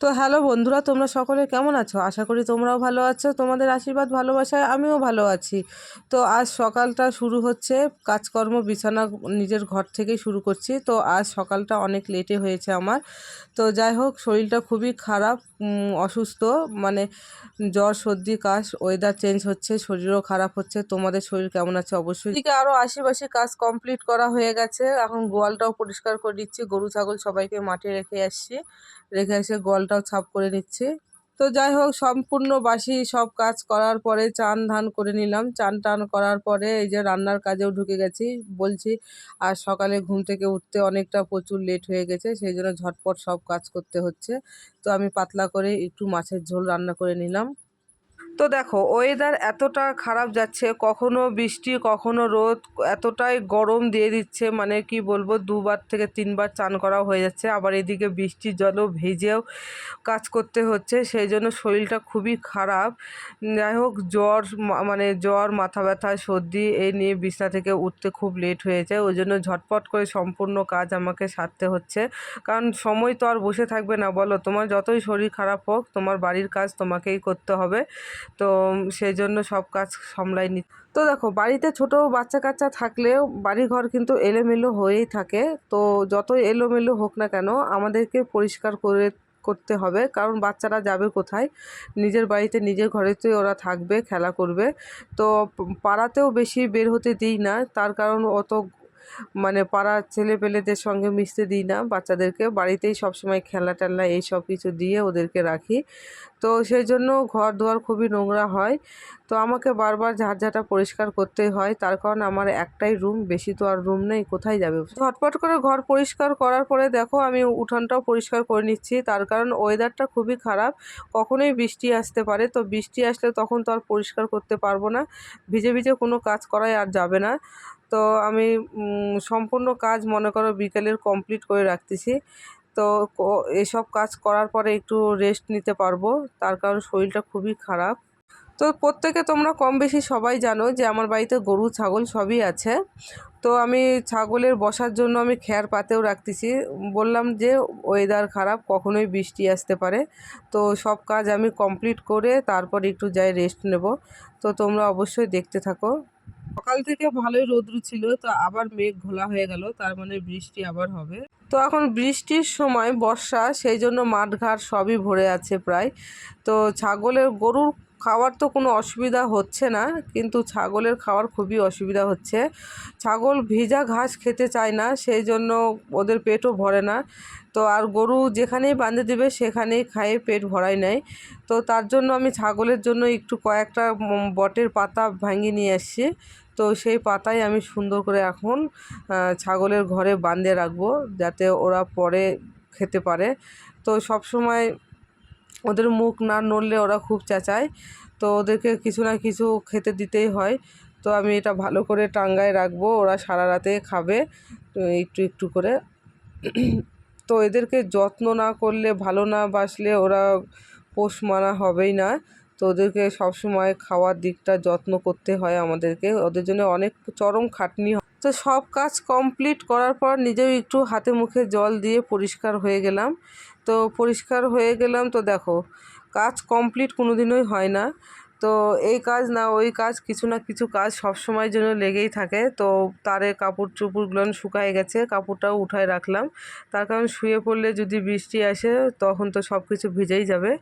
তো হ্যালো বন্ধুরা, তোমরা সকলে কেমন আছো? আশা করি তোমরাও ভালো আছো। তোমাদের আশীর্বাদ ভালোবাসায় আমিও ভালো আছি। তো আজ সকালটা শুরু হচ্ছে কাজকর্ম, বিছানা নিজের ঘর থেকেই শুরু করছি। তো আজ সকালটা অনেক লেটে হয়েছে আমার। তো যাই হোক, শরীরটা খুবই খারাপ, অসুস্থ, মানে জ্বর সর্দি কাশ, ওয়েদার চেঞ্জ হচ্ছে, শরীরও খারাপ হচ্ছে। তোমাদের শরীর কেমন আছে অবশ্যই। এদিকে আরও আশেপাশে কাজ কমপ্লিট করা হয়ে গেছে। এখন গোয়ালটাও পরিষ্কার করে দিচ্ছি, গরু ছাগল সবাইকে মাঠে রেখে আসছি, রেখে এসে গোয়ালটাও সাফ করে নিচ্ছি। তো যাই হোক, সম্পূর্ণ বাসি সব কাজ করার পরে চান ধান করে নিলাম। চান টান করার পরে এই যে রান্নার কাজেও ঢুকে গেছি। বলছি, আর সকালে ঘুম থেকে উঠতে অনেকটা প্রচুর লেট হয়ে গেছে, সেই জন্য ঝটপট সব কাজ করতে হচ্ছে। তো আমি পাতলা করে একটু মাছের ঝোল রান্না করে নিলাম। তো দেখো, ওয়েদার এতটা খারাপ যাচ্ছে, কখনো বৃষ্টি কখনো রোদ, এতটাই গরম দিয়ে দিচ্ছে, মানে কি বলবো, 2বার থেকে 3বার চান করাও হয়ে যাচ্ছে। আবার এদিকে বৃষ্টির জলও ভিজেও কাজ করতে হচ্ছে, সেই জন্য শরীরটা খুবই খারাপ। যাই হোক, মানে জ্বর, মাথা ব্যথা, সর্দি, এই নিয়ে বিছনা থেকে উঠতে খুব লেট হয়ে যায়। ওই জন্য ঝটপট করে সম্পূর্ণ কাজ আমাকে সারতে হচ্ছে, কারণ সময় তো আর বসে থাকবে না, বলো? তোমার যতই শরীর খারাপ হোক, তোমার বাড়ির কাজ তোমাকেই করতে হবে। তো সেই জন্য সব কাজ সামলাই নি। তো দেখো, বাড়িতে ছোট বাচ্চা কাচ্চা থাকলেও বাড়িঘর কিন্তু এলোমেলো হয়েই থাকে। তো যতই এলোমেলো হোক না কেন, আমাদেরকে পরিষ্কার করতে হবে, কারণ বাচ্চারা যাবে কোথায়? নিজের বাড়িতে নিজের ঘরেতেই ওরা থাকবে, খেলা করবে। তো পাড়াতেও বেশি বের হতে দিই না, তার কারণ অত মানে পাড়ার ছেলেপেলেদের সঙ্গে মিশতে দিই না বাচ্চাদেরকে, বাড়িতেই সবসময় খেলনা টেলনা এইসব কিছু দিয়ে ওদেরকে রাখি। তো সেই জন্য ঘর দুয়ার খুবই নোংরা হয়। তো আমাকে বারবার ঝাঁটা পরিষ্কার করতেই হয়, তার কারণ আমার একটাই রুম, বেশি তো আর রুম নেই, কোথায় যাবে? ঝটপট করে ঘর পরিষ্কার করার পরে দেখো, আমি উঠানটাও পরিষ্কার করে নিচ্ছি, তার কারণ ওয়েদারটা খুবই খারাপ, কখনোই বৃষ্টি আসতে পারে। তো বৃষ্টি আসলে তখন তো আর পরিষ্কার করতে পারবো না, ভিজে ভিজে কোনো কাজ করাই আর যাবে না। তো আমি সম্পূর্ণ কাজ মনে করো বিকেলের কমপ্লিট করে রাখতেছি। তো এসব কাজ করার পরে একটু রেস্ট নিতে পারবো, তার কারণ শরীরটা খুবই খারাপ। তো প্রত্যেকে তোমরা কম বেশি সবাই জানো যে আমার বাড়িতে গরু ছাগল সবই আছে। তো আমি ছাগলের বসার জন্য আমি খ্যার পাতেও রাখতেছি। বললাম যে ওয়েদার খারাপ, কখনোই বৃষ্টি আসতে পারে। তো সব কাজ আমি কমপ্লিট করে তারপর একটু যাই রেস্ট নেব। তো তোমরা অবশ্যই দেখতে থাকো। সকাল থেকে ভালোই রৌদ্র ছিল, তো আবার মেঘ ঘোলা হয়ে গেল, তার মানে বৃষ্টি আবার হবে। তো এখন বৃষ্টির সময়, বর্ষা, সেই জন্য মাঠঘাট সবই ভরে আছে প্রায়। তো গরুর খাওয়ার তো কোনো অসুবিধা হচ্ছে না, কিন্তু ছাগলের খাওয়ার খুবই অসুবিধা হচ্ছে। ছাগল ভিজা ঘাস খেতে চায় না, সেই জন্য ওদের পেটও ভরে না। তো আর গরু যেখানেই বাঁধে দেবে সেখানেই খায়ে পেট ভরাই নেয়। তো তার জন্য আমি ছাগলের জন্য একটু কয়েকটা বটের পাতা ভাঙিয়ে নিয়ে আসছি। তো সেই পাতায় আমি সুন্দর করে এখন ছাগলের ঘরে বাঁধে রাখবো, যাতে ওরা পরে খেতে পারে। তো সব সময় ওদের মুখ না নড়লে ওরা খুব চেঁচায়, তো ওদেরকে কিছু না কিছু খেতে দিতেই হয়। তো আমি এটা ভালো করে টাঙ্গায় রাখবো, ওরা সারা রাতে খাবে একটু একটু করে। তো এদেরকে যত্ন না করলে, ভালো না বাসলে ওরা পোষ মানা হবেই না। তো ওদেরকে সবসময় খাওয়ার দিকটা যত্ন করতে হয় আমাদেরকে, ওদের জন্য অনেক চরম খাটনি হয়। তো সব কাজ কমপ্লিট করার পর নিজেও একটু হাতে মুখে জল দিয়ে পরিষ্কার হয়ে গেলাম। তো পরিষ্কার হয়ে গেলাম, তো দেখো, কাজ কমপ্লিট কোনো দিনই হয় না। তো এই কাজ না ওই কাজ, কিছু না কিছু কাজ সব সময়ের জন্য লেগেই থাকে। তো তারে কাপড় চোপড়গুলো শুকায় গেছে, কাপড়টাও উঠায় রাখলাম, তার কারণ শুয়ে পড়লে যদি বৃষ্টি আসে তখন তো সব কিছু ভিজেই যাবে,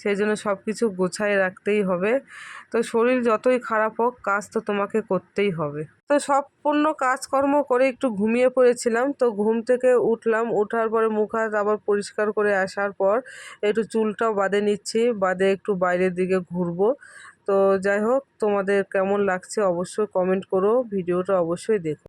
সেই জন্য সব কিছু গোছায় রাখতেই হবে। তো শরীর যতই খারাপ হোক, কাজ তো তোমাকে করতেই হবে। তো সম্পূর্ণ কাজকর্ম করে একটু ঘুমিয়ে পড়েছিলাম। তো ঘুম থেকে উঠলাম, উঠার পরে মুখ হাত আবার পরিষ্কার করে আসার পর একটু চুলটাও বাঁধে নিচ্ছি, বাঁধে একটু বাইরের দিকে ঘুরবো। তো যাই হোক, তোমাদের কেমন লাগছে অবশ্যই কমেন্ট করো, ভিডিওটা অবশ্যই দেখো।